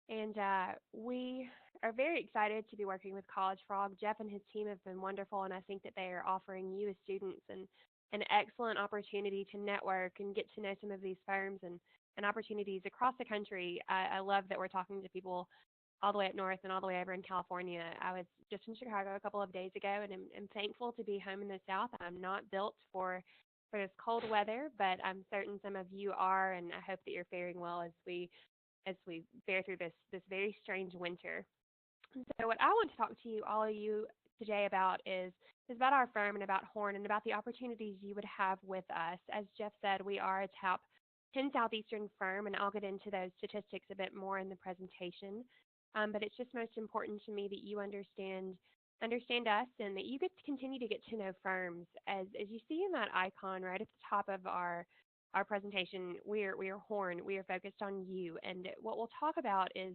And we are very excited to be working with College Frog. Jeff and his team have been wonderful, and I think that they are offering you as students an excellent opportunity to network and get to know some of these firms and opportunities across the country. I love that we're talking to people all the way up north and all the way over in California. I was just in Chicago a couple of days ago, and I'm thankful to be home in the South. I'm not built for this cold weather, but I'm certain some of you are, and I hope that you're faring well as we bear through this very strange winter. So what I want to talk to you, all of you, today about is about our firm and about Horne and about the opportunities you would have with us. As Jeff said, we are a top 10 Southeastern firm, and I'll get into those statistics a bit more in the presentation. But it's just most important to me that you understand us and that you get to continue to get to know firms. As you see in that icon right at the top of our presentation, we are Horne. We are focused on you, and what we'll talk about is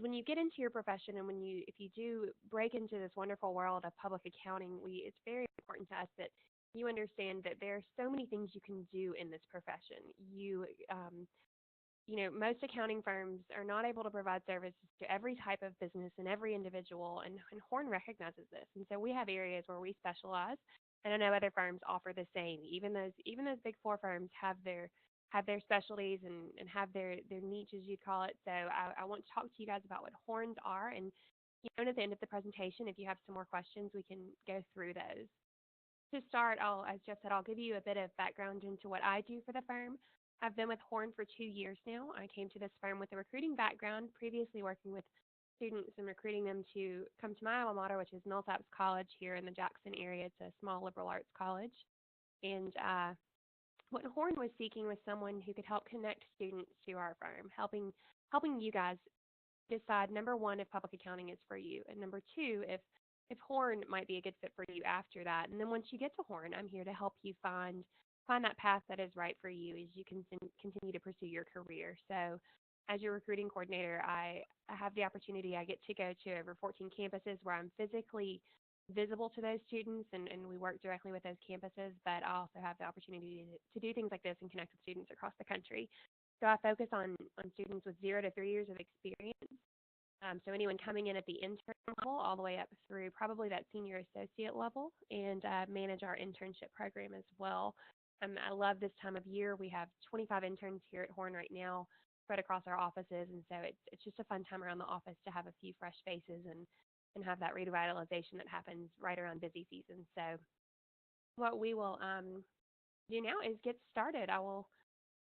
when you get into your profession and if you do break into this wonderful world of public accounting, it's very important to us that you understand that there are so many things you can do in this profession. Most accounting firms are not able to provide services to every type of business and every individual, and Horn recognizes this. And so we have areas where we specialize, and I know other firms offer the same. Even those big four firms have their specialties and have their niches, you'd call it. So I want to talk to you guys about what horns are, and at the end of the presentation, if you have some more questions, we can go through those. To start, as Jeff said, I'll give you a bit of background into what I do for the firm. I've been with Horne for 2 years now. I came to this firm with a recruiting background, previously working with students and recruiting them to come to my alma mater, which is Millsaps College here in the Jackson area. It's a small liberal arts college. And what Horne was seeking was someone who could help connect students to our firm, helping you guys decide, number one, if public accounting is for you, and number two, if Horne might be a good fit for you after that. And then once you get to Horne, I'm here to help you find that path that is right for you as you continue to pursue your career. So as your recruiting coordinator, I have the opportunity, I get to go to over 14 campuses where I'm physically visible to those students, and we work directly with those campuses, but I also have the opportunity to do things like this and connect with students across the country. So I focus on students with 0 to 3 years of experience. So anyone coming in at the intern level all the way up through probably that senior associate level, and manage our internship program as well. I love this time of year. We have 25 interns here at Horne right now spread across our offices, and so it's just a fun time around the office to have a few fresh faces and have that revitalization that happens right around busy season. So what we will do now is get started. I will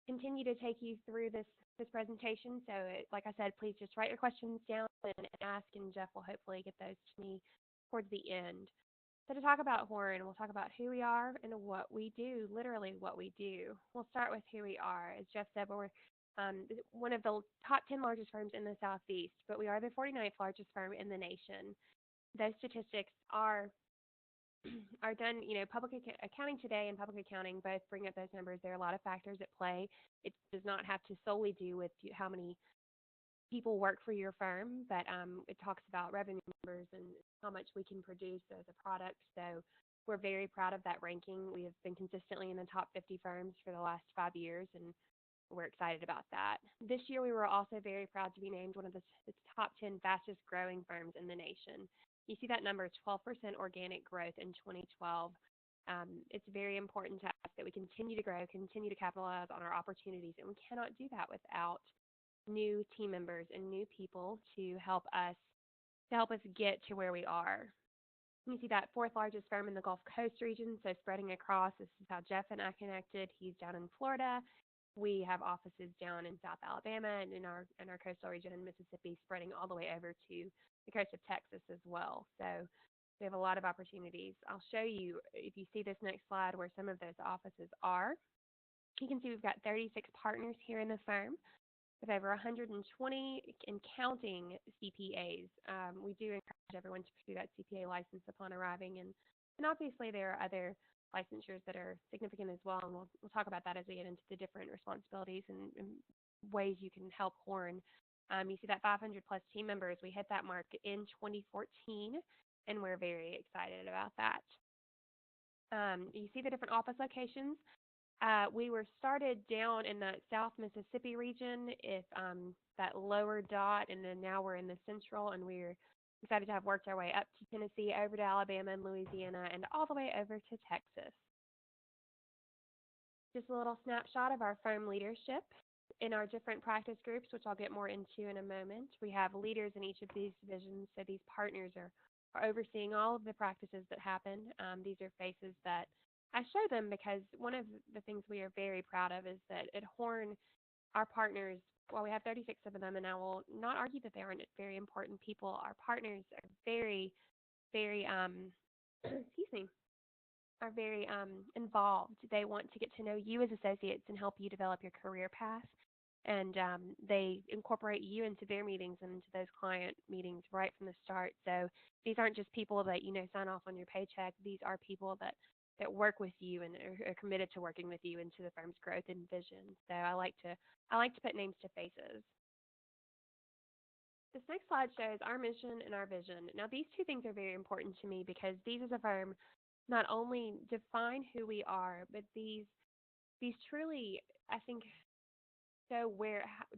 continue to take you through this presentation. So like I said, please just write your questions down and ask, and Jeff will hopefully get those to me towards the end. So to talk about Horne, we'll talk about who we are and what we do, literally what we do. We'll start with who we are. As Jeff said, we're one of the top 10 largest firms in the Southeast, but we are the 49th largest firm in the nation. Those statistics are done, public accounting today and public accounting both bring up those numbers. There are a lot of factors at play. It does not have to solely do with how many people work for your firm, but it talks about revenue numbers and how much we can produce as a product. So we're very proud of that ranking. We have been consistently in the top 50 firms for the last 5 years, and we're excited about that. This year, we were also very proud to be named one of the top 10 fastest growing firms in the nation. You see that number, 12% organic growth in 2012. It's very important to us that we continue to grow, continue to capitalize on our opportunities, and we cannot do that without new team members and new people to help us get to where we are. You see that fourth largest firm in the Gulf Coast region, so spreading across. This is how Jeff and I connected. He's down in Florida. We have offices down in South Alabama and in our coastal region in Mississippi, spreading all the way over to the coast of Texas as well. So we have a lot of opportunities. I'll show you, if you see this next slide, where some of those offices are. You can see we've got 36 partners here in the firm with over 120 and counting CPAs. We do encourage everyone to pursue that CPA license upon arriving, and obviously there are other licensures that are significant as well, and we'll talk about that as we get into the different responsibilities and ways you can help Horne. You see that 500 plus team members. We hit that mark in 2014, and we're very excited about that. You see the different office locations. We were started down in that South Mississippi region, if that lower dot, and then now we're in the central, and we're excited to have worked our way up to Tennessee, over to Alabama and Louisiana, and all the way over to Texas. Just a little snapshot of our firm leadership in our different practice groups, which I'll get more into in a moment. We have leaders in each of these divisions, so these partners are overseeing all of the practices that happen. These are faces that I show them because one of the things we are very proud of is that at Horne, our partners, well, we have 36 of them, and I will not argue that they aren't very important people. Our partners are very, very, excuse me, are very involved. They want to get to know you as associates and help you develop your career path. And they incorporate you into their meetings and into those client meetings right from the start. So these aren't just people that sign off on your paycheck. These are people that work with you and are committed to working with you into the firm's growth and vision. So I like to put names to faces. This next slide shows our mission and our vision. Now, these two things are very important to me because these as a firm not only define who we are, but these truly, I think, show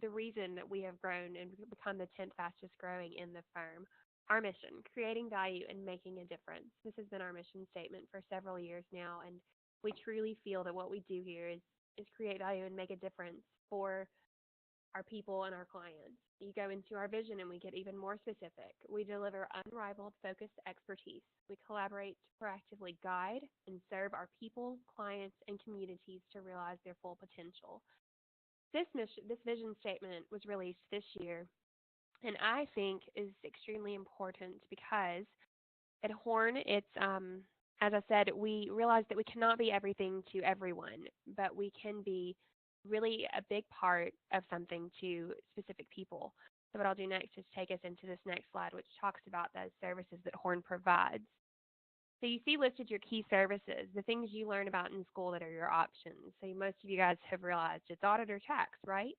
the reason that we have grown and become the 10th fastest growing in the firm. Our mission, creating value and making a difference. This has been our mission statement for several years now, and we truly feel that what we do here is create value and make a difference for our people and our clients. You go into our vision and we get even more specific. We deliver unrivaled focused expertise. We collaborate to proactively guide and serve our people, clients, and communities to realize their full potential. This vision statement was released this year, and I think is extremely important because at Horne, it's as I said, we realize that we cannot be everything to everyone, but we can be really a big part of something to specific people. So what I'll do next is take us into this next slide, which talks about those services that Horne provides. So you see listed your key services, the things you learn about in school that are your options. So most of you guys have realized it's audit or tax, right?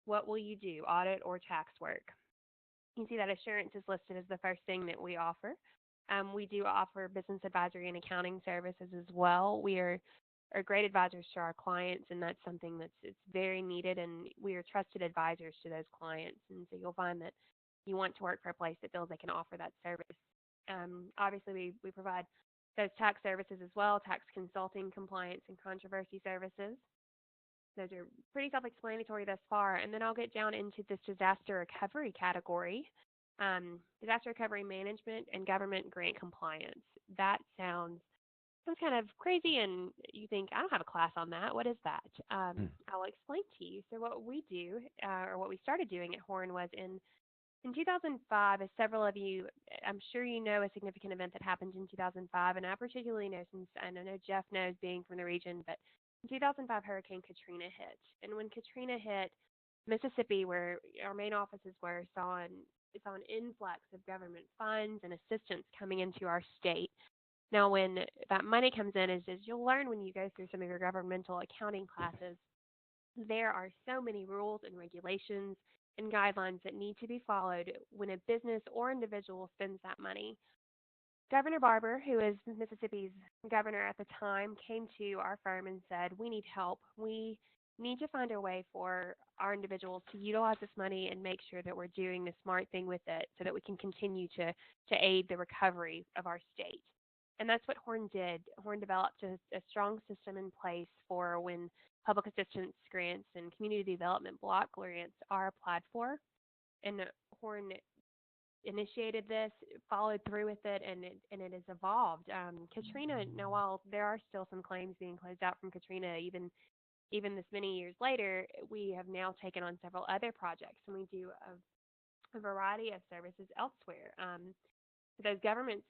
What will you do, audit or tax work? You see that assurance is listed as the first thing that we offer. We do offer business advisory and accounting services as well. We are great advisors to our clients, and that's something that's it's very needed, and we are trusted advisors to those clients. And so you'll find that you want to work for a place that feels they can offer that service. Obviously, we provide those tax services as well, tax consulting, compliance, and controversy services. Those are pretty self-explanatory thus far. And then I'll get down into this disaster recovery category, disaster recovery management and government grant compliance. That sounds kind of crazy, and you think, I don't have a class on that. What is that? I'll explain to you. So what we do, or what we started doing at Horne was in 2005, as several of you, I'm sure you know a significant event that happened in 2005, and I particularly know since I know Jeff knows being from the region, but in 2005, Hurricane Katrina hit. And when Katrina hit, Mississippi, where our main offices were, saw an influx of government funds and assistance coming into our state. Now, when that money comes in, is you'll learn when you go through some of your governmental accounting classes, there are so many rules and regulations and guidelines that need to be followed when a business or individual spends that money. Governor Barber, who is Mississippi's governor at the time, came to our firm and said, we need help. We need to find a way for our individuals to utilize this money and make sure that we're doing the smart thing with it so that we can continue to aid the recovery of our state. And that's what Horne did. Horne developed a strong system in place for when public assistance grants and community development block grants are applied for. And Horne initiated this, followed through with it, and it has evolved. Katrina, now while there are still some claims being closed out from Katrina, even this many years later, we have now taken on several other projects, and we do a variety of services elsewhere. That government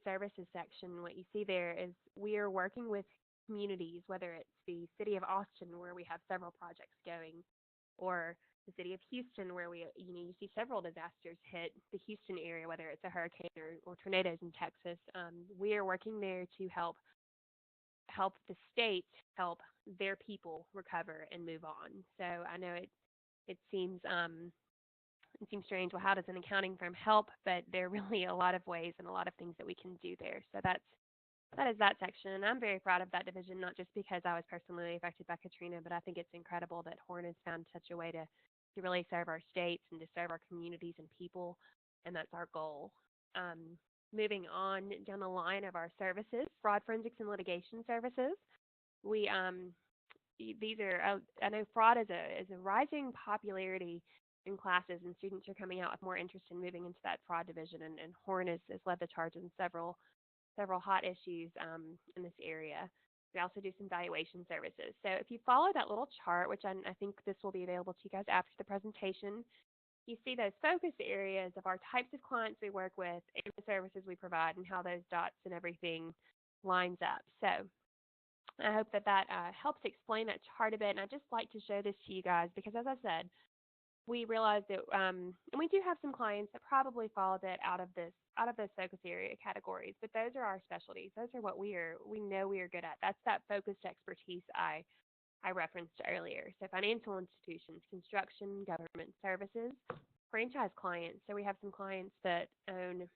services section, what you see there is we are working with communities, whether it's the city of Austin, where we have several projects going, or the city of Houston, where you see several disasters hit the Houston area, whether it's a hurricane or tornadoes in Texas. We are working there to help the state help their people recover and move on. So I know it seems strange. Well, how does an accounting firm help? But there are really a lot of ways and a lot of things that we can do there. So That is that section, and I'm very proud of that division, not just because I was personally affected by Katrina, but I think it's incredible that Horn has found such a way to really serve our states and to serve our communities and people, and that's our goal. Moving on down the line of our services, fraud forensics and litigation services, we these are I know fraud is a rising popularity in classes, and students are coming out with more interest in moving into that fraud division, and Horn has led the charge in several hot issues in this area. We also do some valuation services. So if you follow that little chart, which I think this will be available to you guys after the presentation, you see those focus areas of our types of clients we work with and the services we provide and how those dots and everything lines up. So I hope that helps explain that chart a bit. And I'd just like to show this to you guys because, as I said, we realized that, and we do have some clients that probably fall a bit out of those focus area categories, but those are our specialties. Those are what we know we are good at. That's that focused expertise I referenced earlier. So financial institutions, construction, government services, franchise clients. So we have some clients that own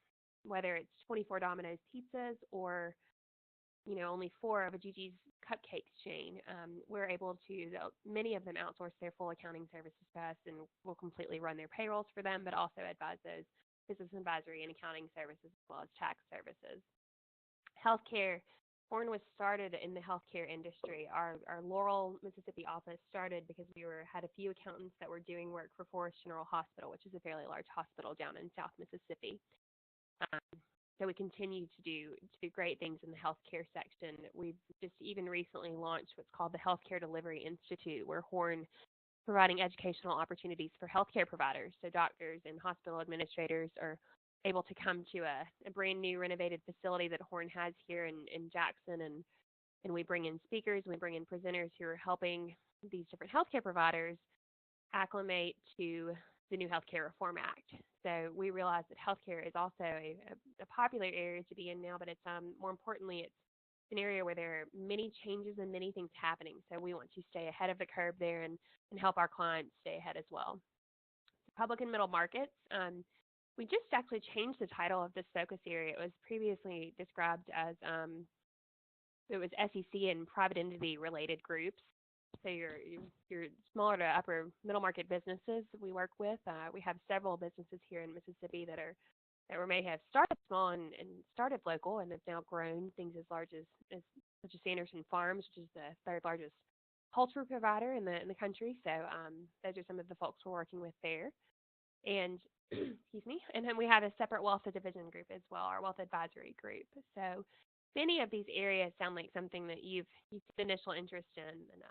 whether it's 24 Domino's pizzas or only four of a Gigi's Cupcakes chain, we're able to, many of them outsource their full accounting services to us and we'll completely run their payrolls for them, but also advise those business advisory and accounting services as well as tax services. Healthcare. Horn was started in the healthcare industry. Our Laurel, Mississippi office started because we had a few accountants that were doing work for Forest General Hospital, which is a fairly large hospital down in South Mississippi. Um, so we continue to do great things in the healthcare section. We've just even recently launched what's called the Healthcare Delivery Institute, where Horn providing educational opportunities for healthcare providers. So doctors and hospital administrators are able to come to a brand new renovated facility that Horn has here in Jackson, and we bring in speakers, we bring in presenters who are helping these different healthcare providers acclimate to the new Healthcare Reform Act. So we realize that healthcare is also a popular area to be in now, but it's more importantly, it's an area where there are many changes and many things happening. So we want to stay ahead of the curve there and help our clients stay ahead as well. Public and middle markets. We just actually changed the title of this focus area. It was previously described as it was SEC and private entity related groups. So your smaller to upper middle market businesses we work with. We have several businesses here in Mississippi that may have started small and started local and have now grown things as large as such as Sanderson Farms, which is the third largest poultry provider in the country. So those are some of the folks we're working with there. And excuse me. And then we have a separate wealth division group as well, our wealth advisory group. So many of these areas sound like something that you've initial interest in, and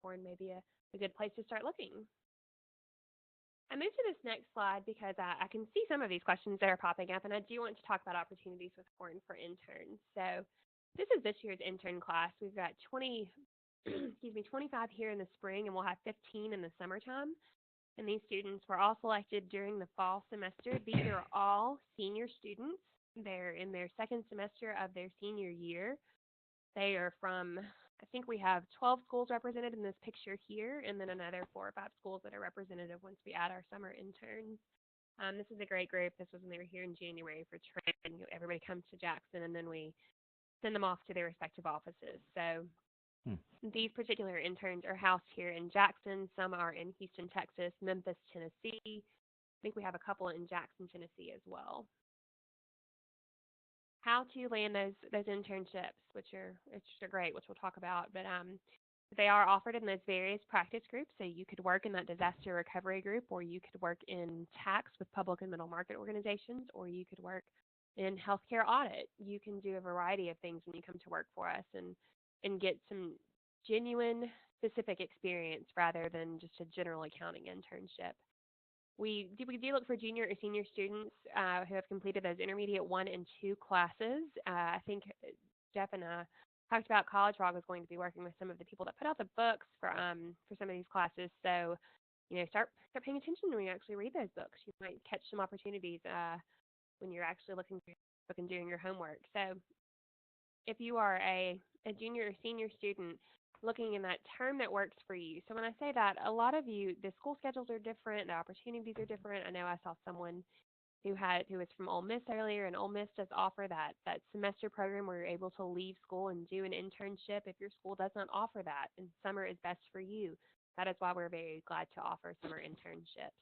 Horn may be a good place to start looking. I moved to this next slide because I can see some of these questions that are popping up, and I do want to talk about opportunities with Horn for interns. So this is this year's intern class. We've got 25 here in the spring, and we'll have 15 in the summertime. And these students were all selected during the fall semester. These are all senior students. They're in their second semester of their senior year. They are from, I think we have 12 schools represented in this picture here, and then another 4 or 5 schools that are representative once we add our summer interns. This is a great group. This was when they were here in January for training. Everybody comes to Jackson, and then we send them off to their respective offices. So these particular interns are housed here in Jackson. Some are in Houston, Texas, Memphis, Tennessee. I think we have a couple in Jackson, Tennessee as well. How to land those internships, which are great, which we'll talk about. But they are offered in those various practice groups. So you could work in that disaster recovery group, or you could work in tax with public and middle market organizations, or you could work in healthcare audit. You can do a variety of things when you come to work for us and get some genuine, specific experience rather than just a general accounting internship. We do look for junior or senior students who have completed those intermediate 1 and 2 classes. I think Jeff and I talked about College Rock was going to be working with some of the people that put out the books for some of these classes. So, start paying attention when you actually read those books. You might catch some opportunities when you're actually looking through the book and doing your homework. So, if you are a junior or senior student, looking in that term that works for you. So when I say that, a lot of you, the school schedules are different, the opportunities are different. I know I saw someone who was from Ole Miss earlier, and Ole Miss does offer that semester program where you're able to leave school and do an internship if your school does not offer that, and summer is best for you. That is why we're very glad to offer summer internships.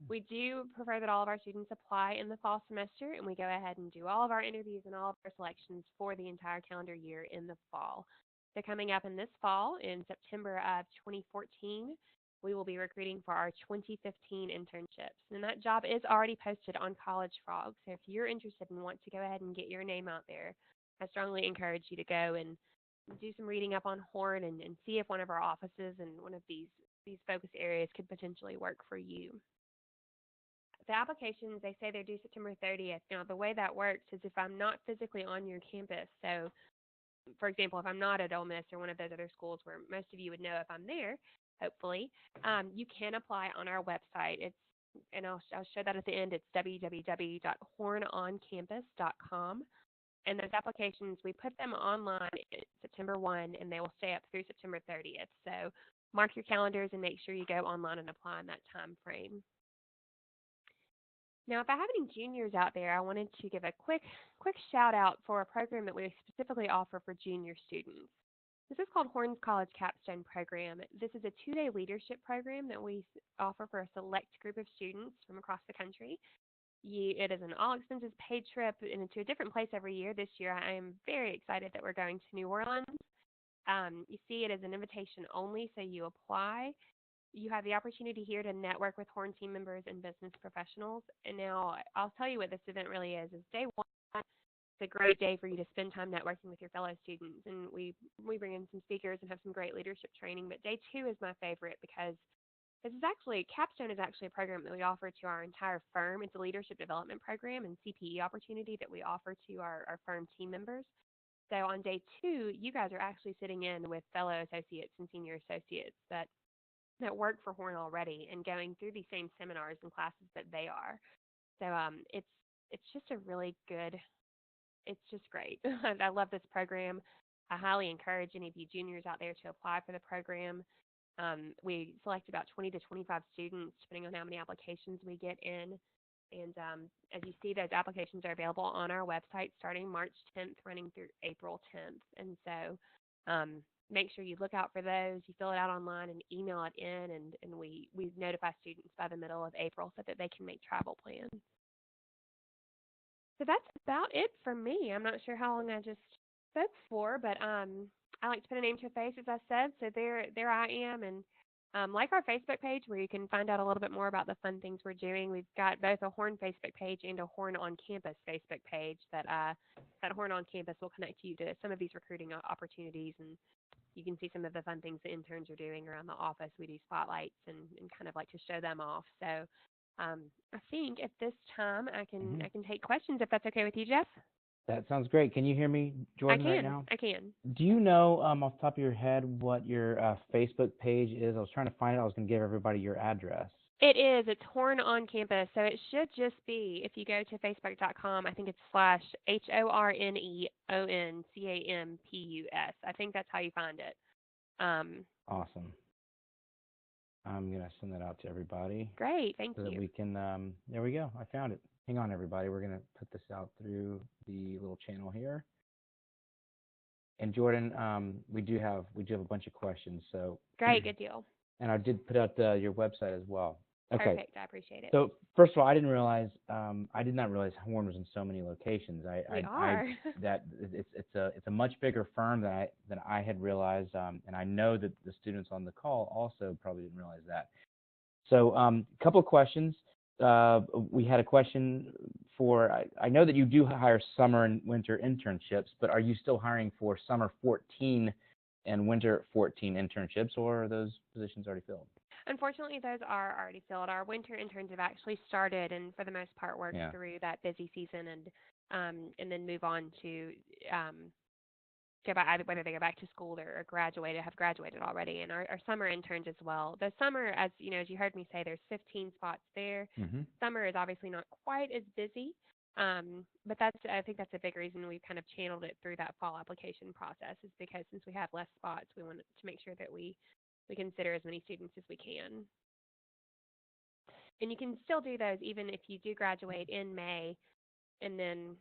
We do prefer that all of our students apply in the fall semester, and we go ahead and do all of our interviews and all of our selections for the entire calendar year in the fall. So coming up in this fall, in September of 2014, we will be recruiting for our 2015 internships. And that job is already posted on College Frog. So if you're interested and want to go ahead and get your name out there, I strongly encourage you to go and do some reading up on Horne and see if one of our offices in one of these focus areas could potentially work for you. The applications, they say they're due September 30th. Now, the way that works is if I'm not physically on your campus, so for example, if I'm not at Ole Miss or one of those other schools where most of you would know if I'm there, hopefully, you can apply on our website. And I'll show that at the end. It's www.horneoncampus.com. And those applications, we put them online September 1, and they will stay up through September 30th. So mark your calendars and make sure you go online and apply in that time frame. Now, if I have any juniors out there, I wanted to give a quick shout out for a program that we specifically offer for junior students. This is called Horne's College Capstone Program. This is a 2-day leadership program that we offer for a select group of students from across the country. It is an all-expenses paid trip into a different place every year. This year, I am very excited that we're going to New Orleans. You see, it is an invitation only, so you apply. You have the opportunity here to network with Horne team members and business professionals. And now I'll tell you what this event really is. Day one, it's a great day for you to spend time networking with your fellow students. And we bring in some speakers and have some great leadership training. But day two is my favorite because Capstone is actually a program that we offer to our entire firm. It's a leadership development program and CPE opportunity that we offer to our firm team members. So on day two, you guys are actually sitting in with fellow associates and senior associates that work for Horne already and going through these same seminars and classes that they are. So it's just a really good. It's just great. I love this program. I highly encourage any of you juniors out there to apply for the program. We select about 20 to 25 students, depending on how many applications we get in. And as you see, those applications are available on our website starting March 10th, running through April 10th. And so make sure you look out for those. You fill it out online and email it in, and we notify students by the middle of April so that they can make travel plans. So that's about it for me. I'm not sure how long I just spoke for, but I like to put a name to a face, as I said. So there I am, and like our Facebook page where you can find out a little bit more about the fun things we're doing. We've got both a Horne Facebook page and a Horne on Campus Facebook page that Horne on Campus will connect you to some of these recruiting opportunities, and you can see some of the fun things the interns are doing around the office. We do spotlights and kind of like to show them off. So I think at this time I can take questions if that's okay with you, Jeff. That sounds great. Can you hear me, Jordan, right now? I can. Do you know off the top of your head what your Facebook page is? I was trying to find it. I was going to give everybody your address. It is. It's Horne on Campus. So it should just be, if you go to facebook.com, I think it's /HORNEONCAMPUS. I think that's how you find it. Awesome. I'm going to send that out to everybody. Great. Thank you. So that we can, there we go. I found it. Hang on, everybody. We're going to put this out through the little channel here. And Jordan, we do have a bunch of questions. So great, good deal. And I did put out your website as well. Okay. Perfect. I appreciate it. So first of all, I did not realize Horne was in so many locations. We are. That it's a much bigger firm than I had realized, and I know that the students on the call also probably didn't realize that. So a couple of questions. We had a question for, I know that you do hire summer and winter internships, but are you still hiring for summer 14 and winter 14 internships, or are those positions already filled? Unfortunately, those are already filled. Our winter interns have actually started, and for the most part, worked through that busy season, and then move on to go back, either whether they go back to school or have graduated already. And our summer interns as well. The summer, as you heard me say, there's 15 spots there. Mm-hmm. Summer is obviously not quite as busy, but I think that's a big reason we've kind of channeled it through that fall application process, is because since we have less spots, we want to make sure that we consider as many students as we can. And you can still do those even if you do graduate in May, and then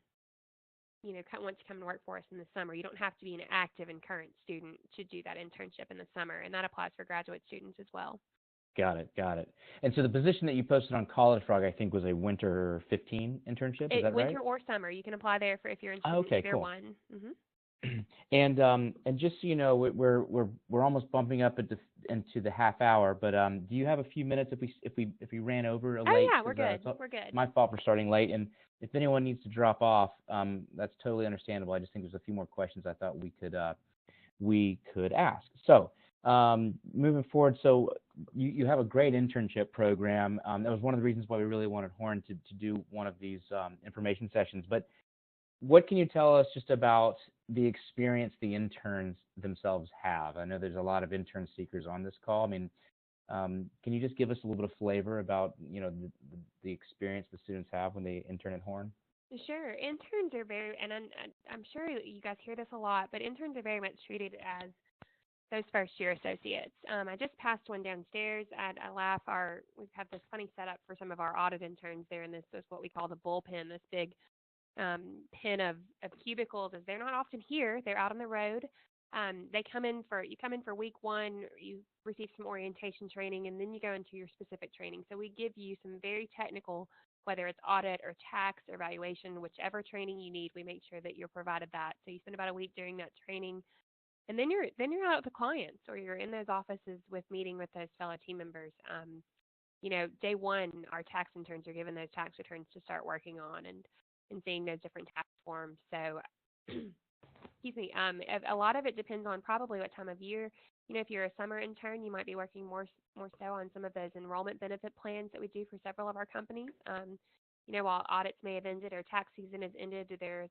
once you come to work for us in the summer, you don't have to be an active and current student to do that internship in the summer, and that applies for graduate students as well. Got it. Got it. And so the position that you posted on College Frog, I think, was a winter 15 internship. Is that right? Winter or summer, you can apply there for if you're interested in Okay, either cool. one. And just so you know, we're almost bumping up into the half hour. But do you have a few minutes if we ran over a Oh late? yeah, we're 'Cause, good. We're good. it's my fault for starting late. And if anyone needs to drop off, that's totally understandable. I just think there's a few more questions I thought we could ask. So moving forward, so you have a great internship program. That was one of the reasons why we really wanted Horne to do one of these information sessions. But what can you tell us just about the experience the interns themselves have? I know there's a lot of intern seekers on this call. I mean, can you just give us a little bit of flavor about the experience the students have when they intern at Horne? Sure. Interns are very, and I'm sure you guys hear this a lot, but interns are very much treated as those first year associates. I just passed one downstairs at I laugh. We've had this funny setup for some of our audit interns there in this what we call the bullpen, this big pen of cubicles. As they're not often here, they're out on the road. You come in for week one, you receive some orientation training, and then you go into your specific training. So we give you some very technical, whether it's audit or tax or valuation, whichever training you need, we make sure that you're provided that. So you spend about a week during that training, and then you're out with the clients, or you're in those offices with meeting with those fellow team members. Day one, our tax interns are given those tax returns to start working on and seeing those different tax forms. So, excuse me, a lot of it depends on probably what time of year. If you're a summer intern, you might be working more so on some of those enrollment benefit plans that we do for several of our companies. While audits may have ended or tax season has ended, there's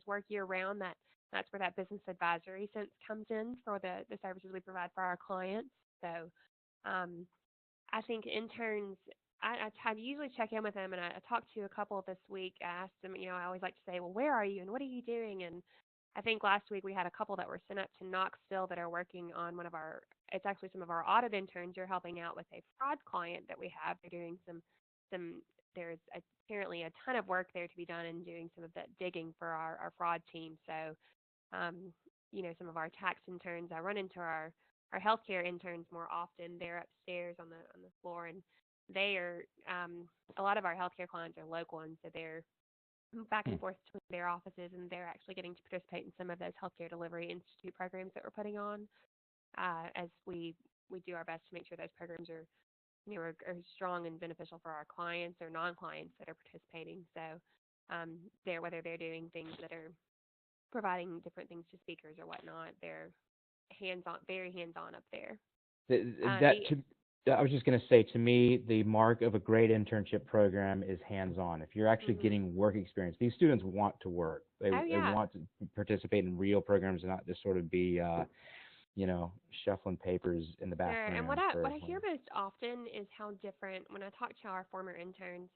work year round. That's where that business advisory sense comes in for the services we provide for our clients. So, I think interns, I usually check in with them, and I talked to a couple this week. I asked them, I always like to say, well, where are you and what are you doing? And I think last week we had a couple that were sent up to Knoxville that are working on it's actually some of our audit interns are helping out with a fraud client that we have. They're doing there's apparently a ton of work there to be done and doing some of that digging for our fraud team. So, some of our tax interns, I run into our healthcare interns more often. They're upstairs on the floor, and they are a lot of our healthcare clients are local, and so they're back and forth between their offices, and they're actually getting to participate in some of those healthcare delivery institute programs that we're putting on. As we do our best to make sure those programs are strong and beneficial for our clients or non-clients that are participating. So whether they're doing things that are providing different things to speakers or whatnot, they're hands-on, very hands-on up there. I was just going to say, to me, the mark of a great internship program is hands-on. If you're actually getting work experience, these students want to work. They want to participate in real programs and not just sort of be, shuffling papers in the back room. And what I hear most often is how different, when I talk to our former interns,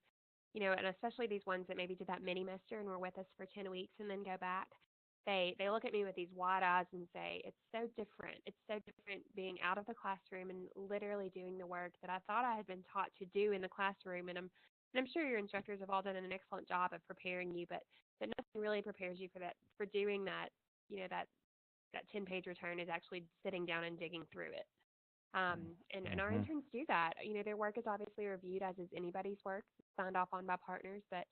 and especially these ones that maybe did that mini-mester and were with us for 10 weeks and then go back, they look at me with these wide eyes and say, it's so different. It's so different being out of the classroom and literally doing the work that I thought I had been taught to do in the classroom. And I'm sure your instructors have all done an excellent job of preparing you, but nothing really prepares you for doing that. That 10-page return is actually sitting down and digging through it. And our interns do that. Their work is obviously reviewed, as is anybody's work, signed off on by partners, but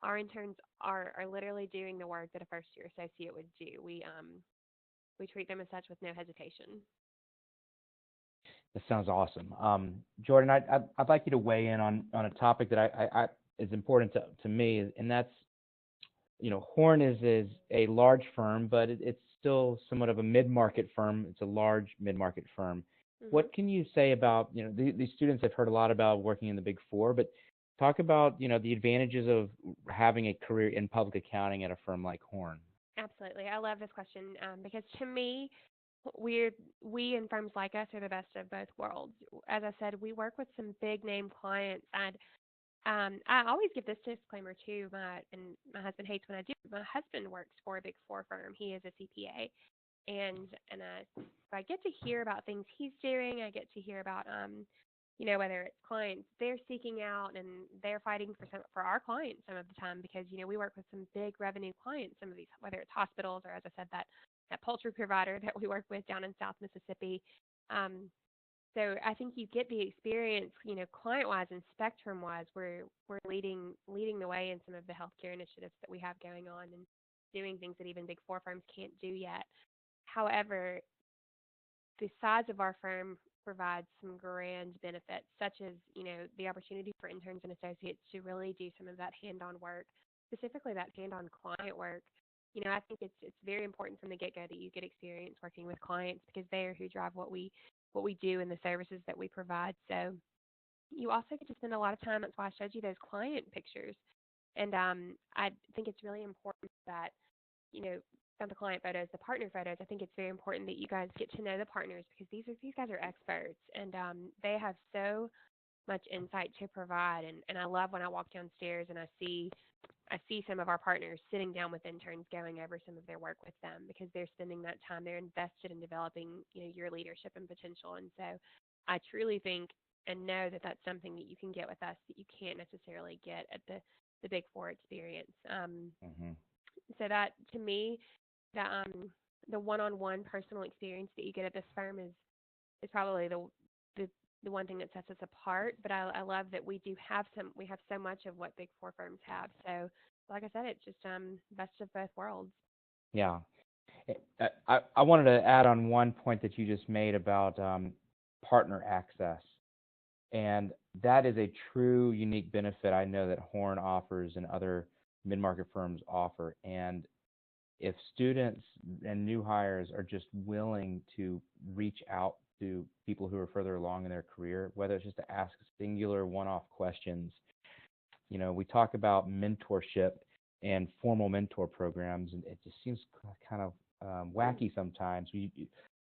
our interns are literally doing the work that a first-year associate would do. We treat them as such with no hesitation. That sounds awesome. Jordan, I'd like you to weigh in on a topic that I is important to me, and that's, Horne is a large firm, but it's still somewhat of a mid-market firm. It's a large mid-market firm. What can you say about, these students have heard a lot about working in the Big Four, but talk about, the advantages of having a career in public accounting at a firm like Horne. Absolutely. I love this question because to me, we and firms like us are the best of both worlds. As I said, we work with some big name clients, and I always give this disclaimer too. My husband hates when I do. My husband works for a Big Four firm. He is a CPA, and I get to hear about things he's doing. I get to hear about whether it's clients they're seeking out and they're fighting for our clients some of the time because, we work with some big revenue clients, some of these, whether it's hospitals or, as I said, that poultry provider that we work with down in South Mississippi. Um, so I think you get the experience, client-wise and spectrum-wise. We're leading the way in some of the healthcare initiatives that we have going on and doing things that even Big Four firms can't do yet. However, the size of our firm provides some grand benefits, such as, the opportunity for interns and associates to really do some of that hand-on work, specifically that hand-on client work. I think it's very important from the get-go that you get experience working with clients because they are who drive what we do and the services that we provide. So you also get to spend a lot of time. That's why I showed you those client pictures. And I think it's really important that, you know, not the client photos, the partner photos. I think it's very important that you guys get to know the partners because these guys are experts and they have so much insight to provide. And I love when I walk downstairs and I see some of our partners sitting down with interns going over some of their work with them because they're spending that time. They're invested in developing, your leadership and potential. And so I truly think and know that that's something that you can get with us that you can't necessarily get at the Big Four experience. Mm-hmm. So that to me, the one-on-one personal experience that you get at this firm is probably the the one thing that sets us apart. But I love that we have so much of what Big Four firms have. So like I said, it's just best of both worlds. Yeah. I wanted to add on one point that you just made about partner access. And that is a true unique benefit I know that Horne offers and other mid-market firms offer. And if students and new hires are just willing to reach out to people who are further along in their career, whether it's just to ask singular one-off questions, we talk about mentorship and formal mentor programs, and it just seems kind of wacky sometimes.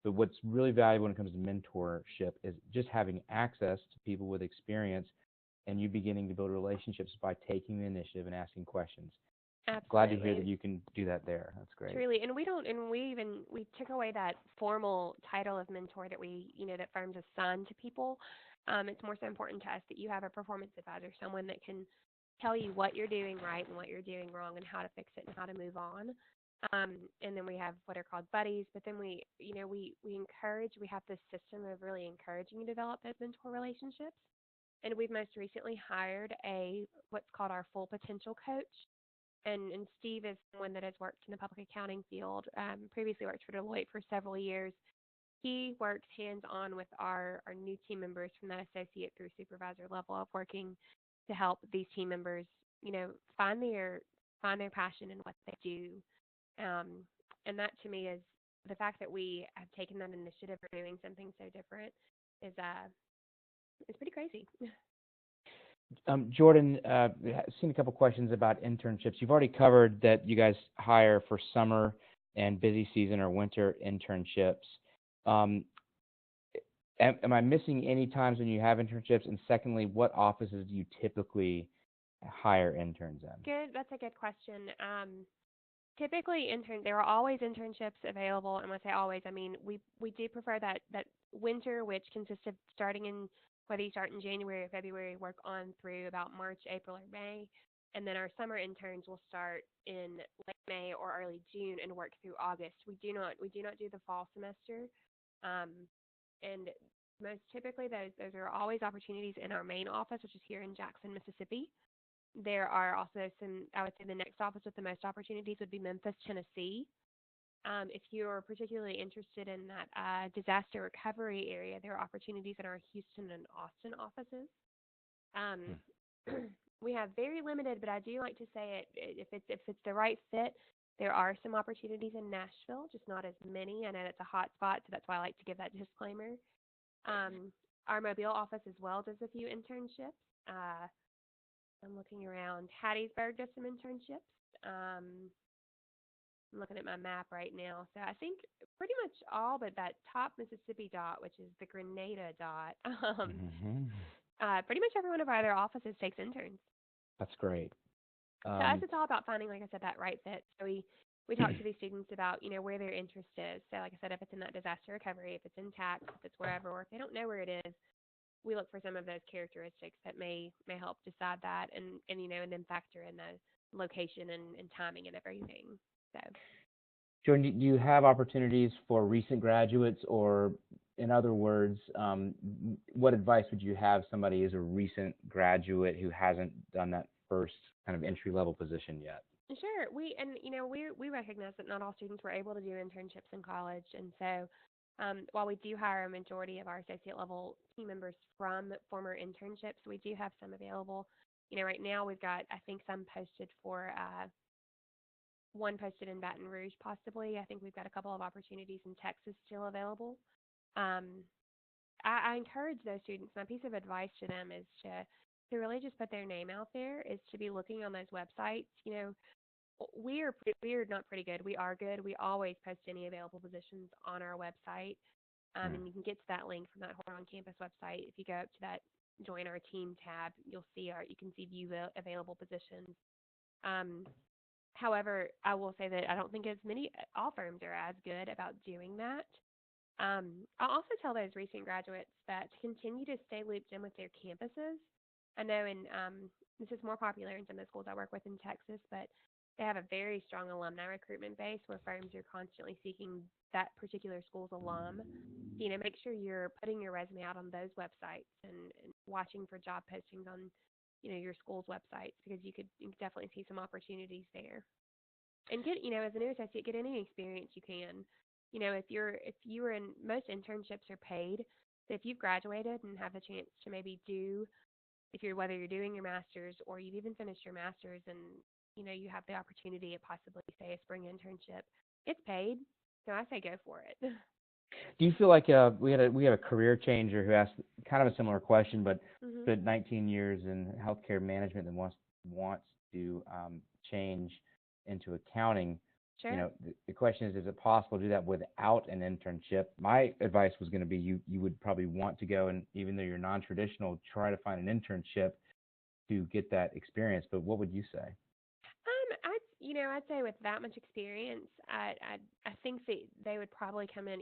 But what's really valuable when it comes to mentorship is just having access to people with experience and you beginning to build relationships by taking the initiative and asking questions. Glad to hear that Absolutely. you can do that there. That's great. Truly, and we took away that formal title of mentor that that firms assign to people. It's more so important to us that you have a performance advisor, someone that can tell you what you're doing right and what you're doing wrong and how to fix it and how to move on. And then we have what are called buddies, but then we have this system of really encouraging you to develop those mentor relationships. And we've most recently hired a what's called our full potential coach, and Steve is someone that has worked in the public accounting field, previously worked for Deloitte for several years. He works hands on with our new team members from that associate through supervisor level of working to help these team members, find their passion in what they do. Um, and that to me is the fact that we have taken that initiative for doing something so different is pretty crazy. Jordan, seen a couple questions about internships. You've already covered that you guys hire for summer and busy season or winter internships. Um, am I missing any times when you have internships? And secondly, what offices do you typically hire interns in? Good, that's a good question. Typically, there are always internships available, and when I say always, I mean we do prefer that winter, which consists of starting in whether you start in January or February, work on through about March, April, or May, and then our summer interns will start in late May or early June and work through August. We do not do the fall semester, um, and most typically those are always opportunities in our main office, which is here in Jackson, Mississippi. There are also I would say the next office with the most opportunities would be Memphis, Tennessee. If you're particularly interested in that disaster recovery area, there are opportunities in our Houston and Austin offices. Um, we have very limited, but I do like to say if it's the right fit, there are some opportunities in Nashville, just not as many. I know that's a hot spot, so that's why I like to give that disclaimer. Our Mobile office as well does a few internships. I'm looking around. Hattiesburg does some internships. I'm looking at my map right now. So I think pretty much all but that top Mississippi dot, which is the Grenada dot. Mm-hmm. Pretty much every one of our other offices takes interns. That's great. To us, Um, it's all about finding, like I said, that right fit. So we talk to these students about, where their interest is. So like I said, if it's in that disaster recovery, if it's in tax, if it's wherever, or if they don't know where it is, we look for some of those characteristics that may help decide that, and and then factor in the location and timing and everything. So. Jordan, do you have opportunities for recent graduates, or in other words, what advice would you have somebody as a recent graduate who hasn't done that first kind of entry level position yet? Sure. We recognize that not all students were able to do internships in college, and so while we do hire a majority of our associate level team members from former internships, we do have some available. Right now we've got, I think, some posted for one posted in Baton Rouge, possibly. I think we've got a couple of opportunities in Texas still available. Um, I encourage those students. My piece of advice to them is to really just put their name out there. Is to be looking on those websites. We are not pretty good. We are good. We always post any available positions on our website, Hmm. and you can get to that link from that Horne on Campus website. If you go up to that Join Our Team tab, you can see view the available positions. Um, However, I will say that I don't think as many all firms are as good about doing that. I'll also tell those recent graduates that to continue to stay looped in with their campuses. I know this is more popular in some of the schools I work with in Texas, but they have a very strong alumni recruitment base where firms are constantly seeking that particular school's alum. Make sure you're putting your resume out on those websites and watching for job postings on, your school's websites because you could definitely see some opportunities there. And get, as a new associate, get any experience you can. If you are in most internships are paid. So if you've graduated and have the chance to maybe do, if you're whether you're doing your master's or you've even finished your master's and you have the opportunity at possibly say a spring internship, it's paid. So I say go for it. Do you feel like we have a career changer who asked kind of a similar question, but Mhm. spent 19 years in healthcare management and wants to change into accounting? Sure. The question is it possible to do that without an internship? My advice was going to be you would probably want to go, and even though you're non-traditional, try to find an internship to get that experience. But what would you say? I'd say with that much experience, I think that they would probably come in,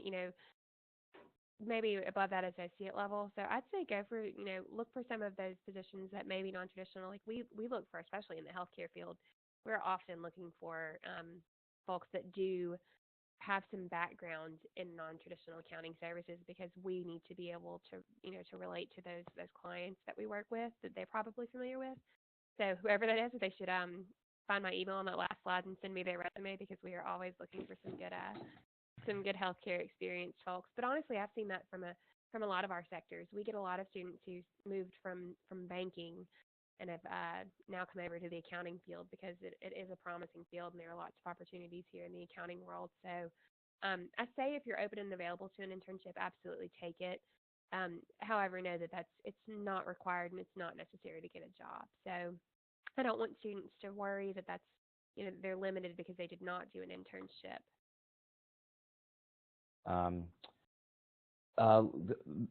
maybe above that associate level. So I'd say go for, look for some of those positions that may be non-traditional. Like we look for, especially in the healthcare field, we're often looking for folks that do have some background in non-traditional accounting services because we need to be able to, to relate to those clients that we work with that they're probably familiar with. So whoever that is, they should find my email on that last slide and send me their resume because we are always looking for some good healthcare experienced folks. But honestly, I've seen that from a lot of our sectors. We get a lot of students who moved from banking and have now come over to the accounting field because it is a promising field and there are lots of opportunities here in the accounting world. So I say if you're open and available to an internship, absolutely take it. However, know that it's not required and it's not necessary to get a job. So I don't want students to worry that that's they're limited because they did not do an internship. Um,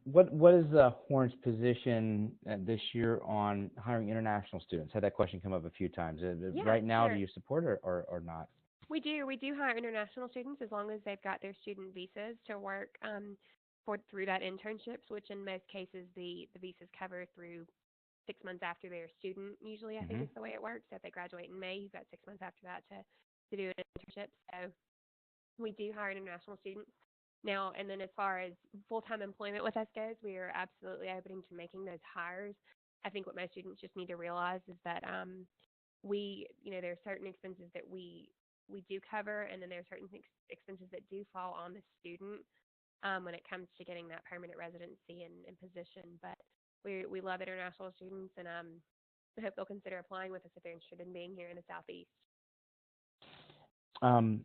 what is Horne's position this year on hiring international students? Had that question come up a few times. Yeah, Right now, do sure. you support it or not? We do. We do hire international students as long as they've got their student visas to work for through that internships, which in most cases the visas cover through 6 months after they're a student. Usually, I think Hmm. is the way it works. So if they graduate in May, you've got 6 months after that to do an internship. So we do hire international students. Now, and then as far as full-time employment with us goes, we are absolutely open to making those hires. I think what most students just need to realize is that there are certain expenses that we do cover, and then there are certain expenses that do fall on the student when it comes to getting that permanent residency and position. But we love international students, and I hope they'll consider applying with us if they're interested in being here in the Southeast. Um,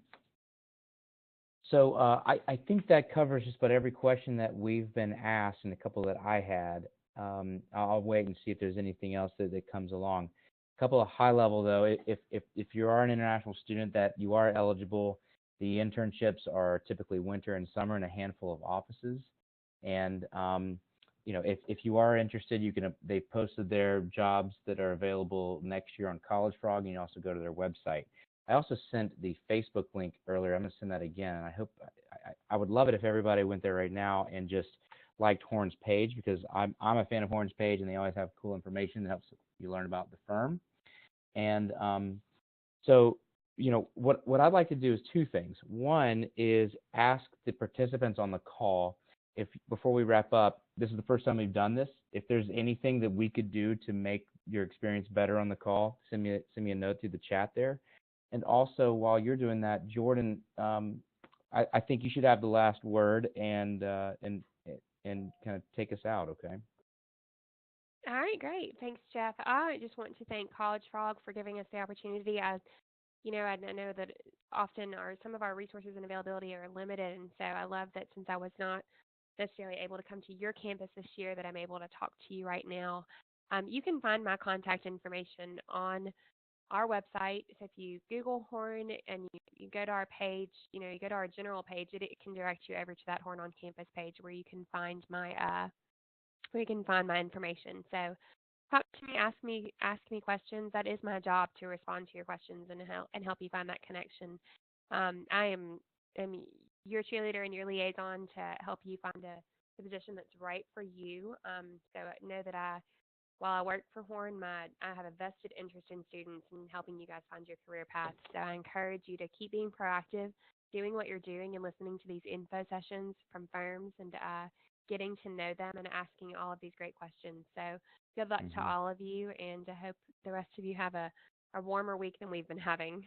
I think that covers just about every question that we've been asked and a couple that I had. I'll wait and see if there's anything else that comes along. A couple of high level though, if you are an international student that you are eligible, the internships are typically winter and summer in a handful of offices. And if you are interested, they've posted their jobs that are available next year on College Frog, and you also go to their website. I also sent the Facebook link earlier. I'm going to send that again. And I would love it if everybody went there right now and just liked Horne's page because I'm a fan of Horne's page, and they always have cool information that helps you learn about the firm. And so, what I'd like to do is two things. One is ask the participants on the call, if before we wrap up, this is the first time we've done this, if there's anything that we could do to make your experience better on the call, send me a note through the chat there. And also, while you're doing that, Jordan, I think you should have the last word and kind of take us out, okay? All right, great. Thanks, Jeff. I just want to thank College Frog for giving us the opportunity. I know that often some of our resources and availability are limited, and so I love that since I was not necessarily able to come to your campus this year, that I'm able to talk to you right now. You can find my contact information on our website. So if you Google Horne and you go to our page, you go to our general page, it can direct you over to that Horne on Campus page where you can find my information. So talk to me, ask me questions. That is my job, to respond to your questions and help you find that connection. I am your cheerleader and your liaison to help you find the position that's right for you. So know that while I work for Horne, I have a vested interest in students and helping you guys find your career path. So I encourage you to keep being proactive, doing what you're doing, and listening to these info sessions from firms and getting to know them and asking all of these great questions. So good luck to all of you, and I hope the rest of you have a warmer week than we've been having.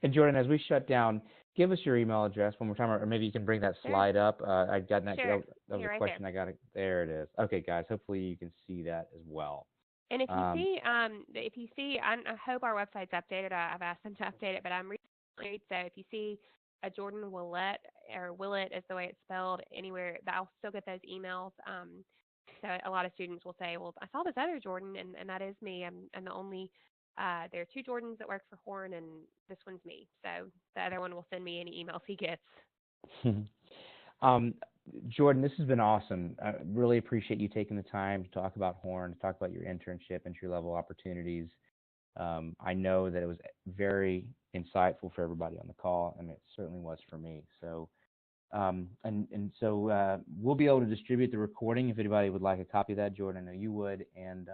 And Jordan, as we shut down, give us your email address one more time, or maybe you can bring that slide up. I'd gotten that. Sure. That was Here, a right question there. I got. Okay, it is. Okay, guys, hopefully you can see that as well. And if you see, I hope our website's updated. I've asked them to update it, but I'm recently, so if you see a Jordan Willett, or Willett is the way it's spelled, anywhere, I'll still get those emails. So a lot of students will say, well, I saw this other Jordan, and that is me. I'm the only, there are two Jordans that work for Horne, and this one's me. So the other one will send me any emails he gets. Jordan, this has been awesome. I really appreciate you taking the time to talk about Horne, to talk about your internship, entry-level opportunities. I know that it was very insightful for everybody on the call, and it certainly was for me. So, so we'll be able to distribute the recording if anybody would like a copy of that. Jordan, I know you would, and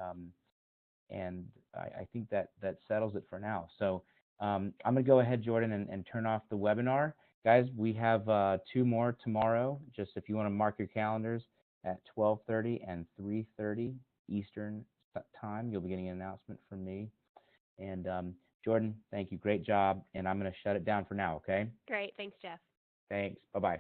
I think that settles it for now. So I'm going to go ahead, Jordan, and turn off the webinar. Guys, we have two more tomorrow. Just if you want to mark your calendars at 12:30 and 3:30 Eastern time, you'll be getting an announcement from me. And Jordan, thank you. Great job. And I'm going to shut it down for now, okay? Great. Thanks, Jeff. Thanks. Bye-bye.